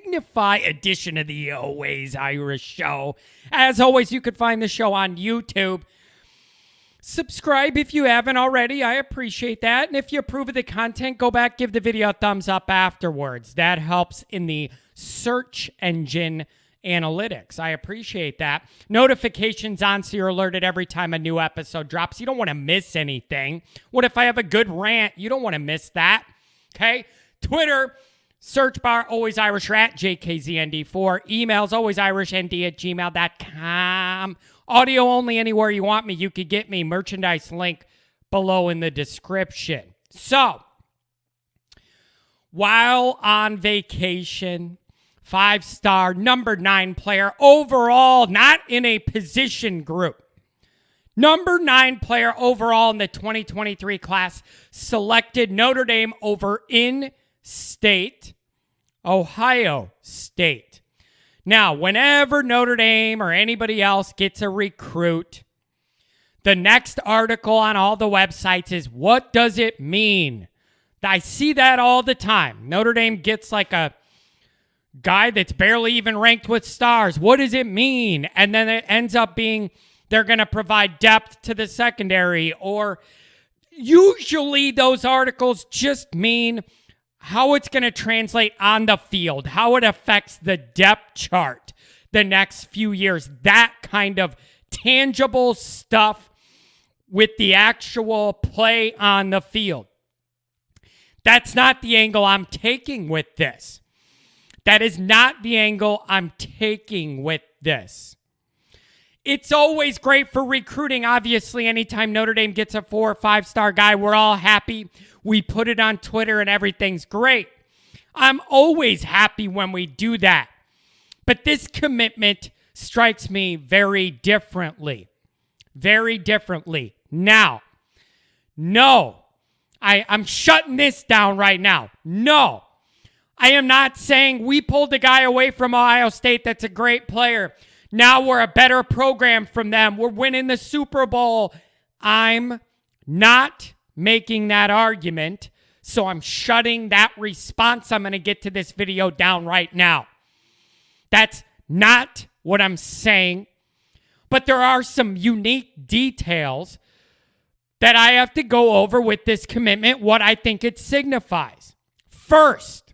Signify edition of the Always Irish Show. As always, you could find the show on YouTube. Subscribe if you haven't already. I appreciate that. And if you approve of the content, go back, give the video a thumbs up afterwards. That helps in the search engine analytics. I appreciate that. Notifications on so you're alerted every time a new episode drops. You don't want to miss anything. What if I have a good rant? You don't want to miss that. Okay? Twitter, search bar, Always Irish at JKZND4. Emails, alwaysirishnd@gmail.com. Audio only anywhere you want me. You could get me. Merchandise link below in the description. So, while on vacation, 5-star, number 9 player overall, not in a position group. Number 9 player overall in the 2023 class, selected Notre Dame over in-state Ohio State. Now, whenever Notre Dame or anybody else gets a recruit, the next article on all the websites is, what does it mean? I see that all the time. Notre Dame gets like a guy that's barely even ranked with stars. What does it mean? And then it ends up being they're going to provide depth to the secondary, or usually those articles just mean how it's going to translate on the field, how it affects the depth chart the next few years, that kind of tangible stuff with the actual play on the field. That's not the angle I'm taking with this. That is not the angle I'm taking with this. It's always great for recruiting. Obviously, anytime Notre Dame gets a 4 or 5-star guy, we're all happy. We put it on Twitter and everything's great. I'm always happy when we do that. But this commitment strikes me very differently. Very differently. Now, no, I'm shutting this down right now. No, I am not saying we pulled a guy away from Ohio State that's a great player. Now we're a better program from them. We're winning the Super Bowl. I'm not making that argument, so I'm shutting that response. I'm going to get to this video down right now. That's not what I'm saying, but there are some unique details that I have to go over with this commitment, what I think it signifies. First,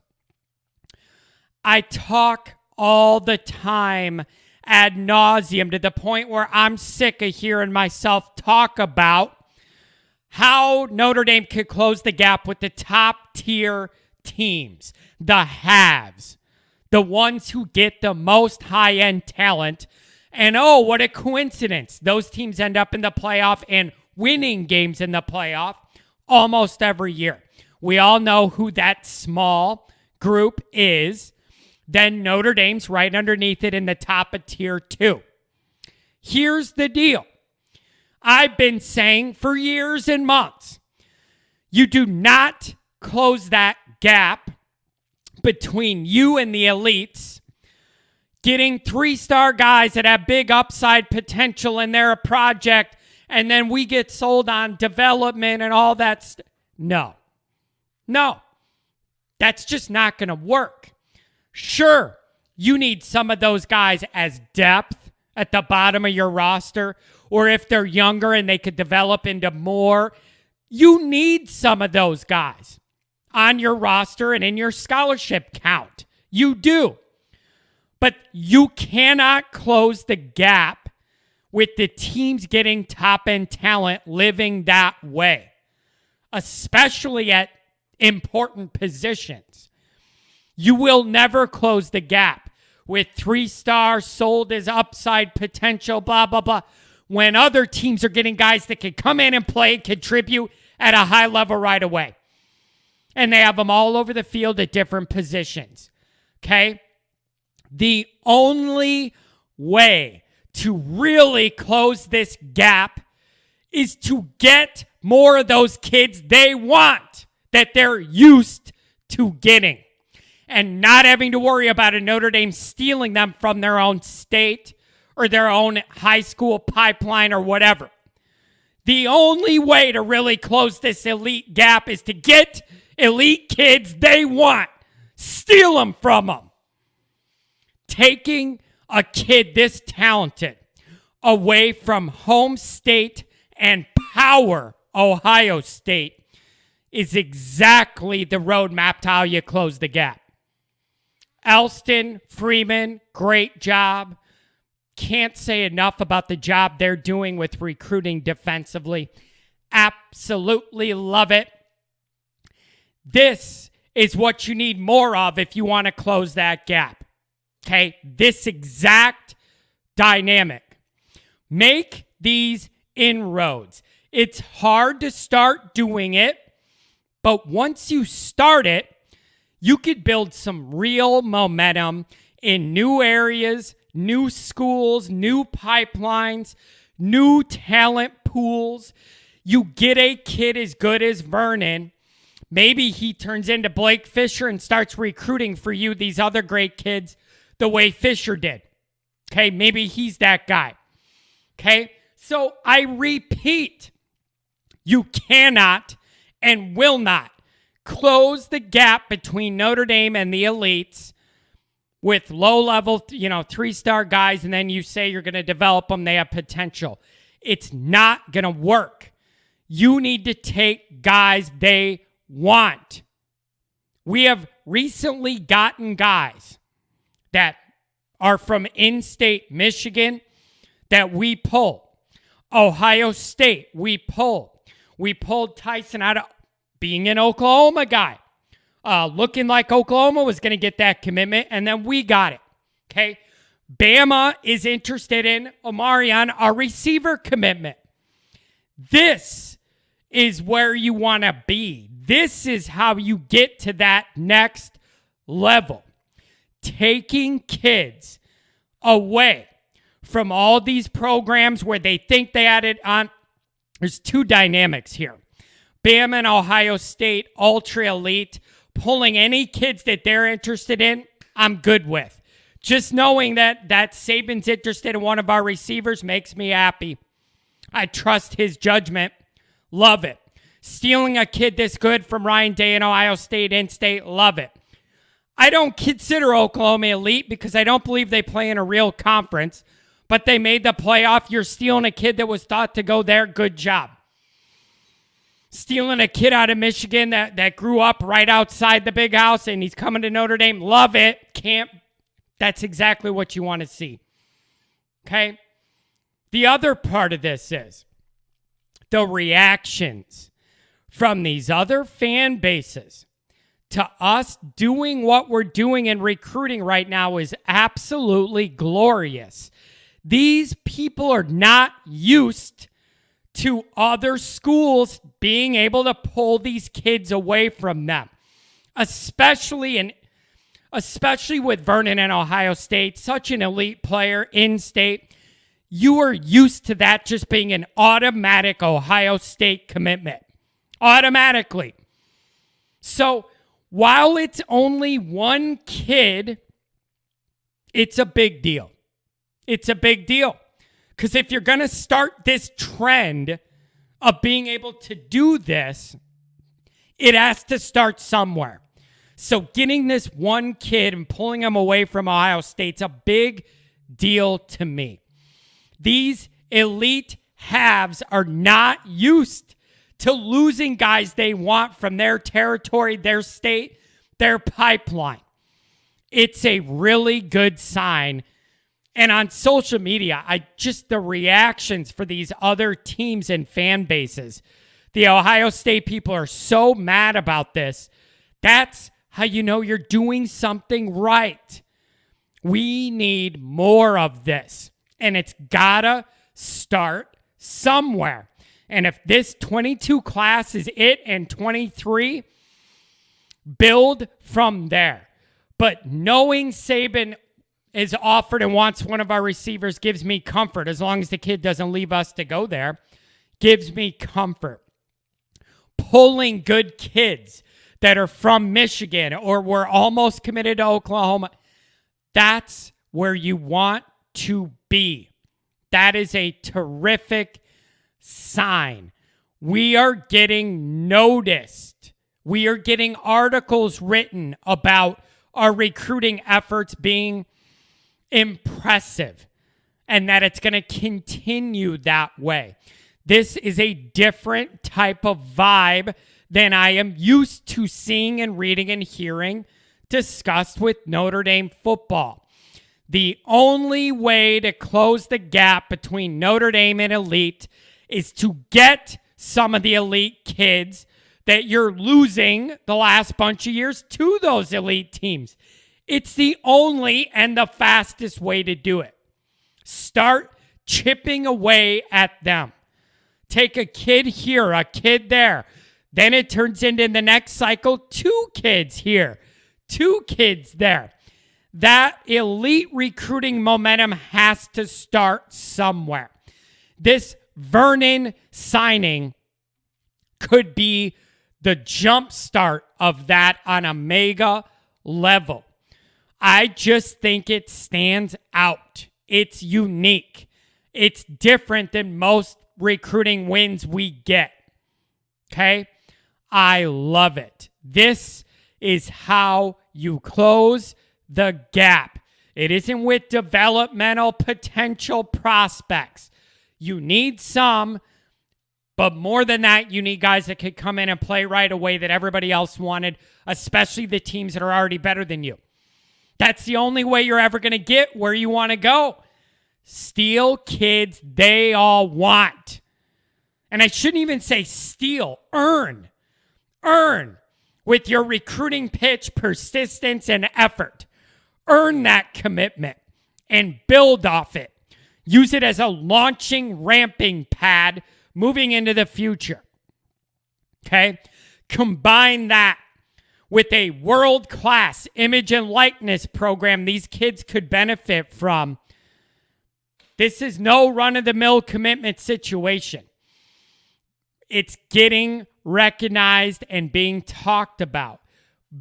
I talk all the time ad nauseum to the point where I'm sick of hearing myself talk about how Notre Dame could close the gap with the top tier teams, the haves, the ones who get the most high-end talent. And oh, what a coincidence. Those teams end up in the playoff and winning games in the playoff almost every year. We all know who that small group is. Then Notre Dame's right underneath it in the top of tier 2. Here's the deal. I've been saying for years and months, you do not close that gap between you and the elites, getting 3-star guys that have big upside potential and they're a project, and then we get sold on development and all that. No, that's just not going to work. Sure, you need some of those guys as depth at the bottom of your roster, or if they're younger and they could develop into more, you need some of those guys on your roster and in your scholarship count. You do. But you cannot close the gap with the teams getting top-end talent living that way, especially at important positions. You will never close the gap with 3-stars sold as upside potential, blah, blah, blah, when other teams are getting guys that can come in and play, contribute at a high level right away. And they have them all over the field at different positions. Okay? The only way to really close this gap is to get more of those kids they want, that they're used to getting, and not having to worry about a Notre Dame stealing them from their own state or their own high school pipeline or whatever. The only way to really close this elite gap is to get elite kids they want. Steal them from them. Taking a kid this talented away from home state and power Ohio State is exactly the roadmap to how you close the gap. Elston, Freeman, great job. Can't say enough about the job they're doing with recruiting defensively. Absolutely love it. This is what you need more of if you want to close that gap. Okay? This exact dynamic. Make these inroads. It's hard to start doing it, but once you start it, you could build some real momentum in new areas, new schools, new pipelines, new talent pools. You get a kid as good as Vernon. Maybe he turns into Blake Fisher and starts recruiting for you these other great kids the way Fisher did. Okay, maybe he's that guy. Okay, so I repeat, you cannot and will not close the gap between Notre Dame and the elites with low-level, 3-star guys, and then you say you're going to develop them, they have potential. It's not going to work. You need to take guys they want. We have recently gotten guys that are from in-state Michigan that we pull. Ohio State, we pull. We pulled Tyson out of being an Oklahoma guy. Looking like Oklahoma was going to get that commitment, and then we got it. Okay? Bama is interested in Omarion, our receiver commitment. This is where you want to be. This is how you get to that next level. Taking kids away from all these programs where they think they added on. There's two dynamics here. Bama and Ohio State, ultra elite, pulling any kids that they're interested in, I'm good with. Just knowing that Saban's interested in one of our receivers makes me happy. I trust his judgment. Love it. Stealing a kid this good from Ryan Day and Ohio State in-state, love it. I don't consider Oklahoma elite because I don't believe they play in a real conference, but they made the playoff. You're stealing a kid that was thought to go there, good job. Stealing a kid out of Michigan that grew up right outside the big house and he's coming to Notre Dame. Love it. That's exactly what you want to see. Okay? The other part of this is the reactions from these other fan bases to us doing what we're doing in recruiting right now is absolutely glorious. These people are not used to other schools being able to pull these kids away from them, especially with Vernon and Ohio State, such an elite player in-state. You are used to that just being an automatic Ohio State commitment, automatically. So while it's only one kid, it's a big deal. It's a big deal. Because if you're going to start this trend of being able to do this, it has to start somewhere. So getting this one kid and pulling him away from Ohio State's a big deal to me. These elite halves are not used to losing guys they want from their territory, their state, their pipeline. It's a really good sign. And on social media, the reactions for these other teams and fan bases, the Ohio State people are so mad about this. That's how you know you're doing something right. We need more of this. And it's gotta start somewhere. And if this 22 class is it and 23, build from there. But knowing Saban is offered and wants one of our receivers gives me comfort. As long as the kid doesn't leave us to go there, gives me comfort. Pulling good kids that are from Michigan or were almost committed to Oklahoma, that's where you want to be. That is a terrific sign. We are getting noticed. We are getting articles written about our recruiting efforts being impressive and that it's going to continue that way. This is a different type of vibe than I am used to seeing and reading and hearing discussed with Notre Dame football. The only way to close the gap between Notre Dame and elite is to get some of the elite kids that you're losing the last bunch of years to those elite teams. It's the only and the fastest way to do it. Start chipping away at them. Take a kid here, a kid there. Then it turns into the next cycle, 2 kids here, 2 kids there. That elite recruiting momentum has to start somewhere. This Vernon signing could be the jump start of that on a mega level. I just think it stands out. It's unique. It's different than most recruiting wins we get. Okay? I love it. This is how you close the gap. It isn't with developmental potential prospects. You need some, but more than that, you need guys that could come in and play right away that everybody else wanted, especially the teams that are already better than you. That's the only way you're ever going to get where you want to go. Steal kids they all want. And I shouldn't even say steal, earn. Earn with your recruiting pitch, persistence, and effort. Earn that commitment and build off it. Use it as a launching, ramping pad moving into the future. Okay? Combine that with a world-class image and likeness program these kids could benefit from. This is no run-of-the-mill commitment situation. It's getting recognized and being talked about.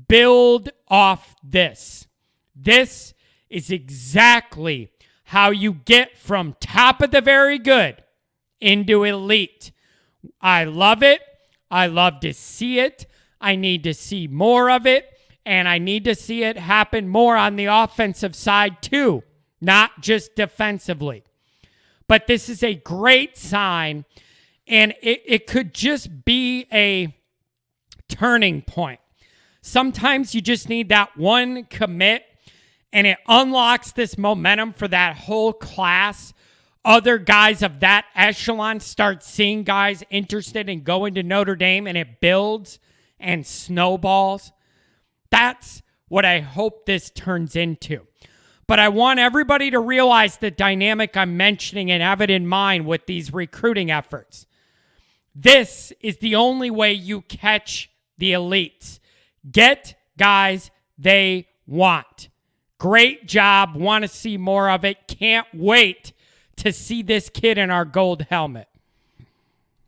Build off this. This is exactly how you get from top of the very good into elite. I love it. I love to see it. I need to see more of it. And I need to see it happen more on the offensive side too, not just defensively. But this is a great sign. And it could just be a turning point. Sometimes you just need that one commit, and it unlocks this momentum for that whole class. Other guys of that echelon start seeing guys interested in going to Notre Dame, and it builds and snowballs. That's what I hope this turns into. But I want everybody to realize the dynamic I'm mentioning and have it in mind with these recruiting efforts. This is the only way you catch the elites. Get guys they want. Great job. Want to see more of it. Can't wait to see this kid in our gold helmet.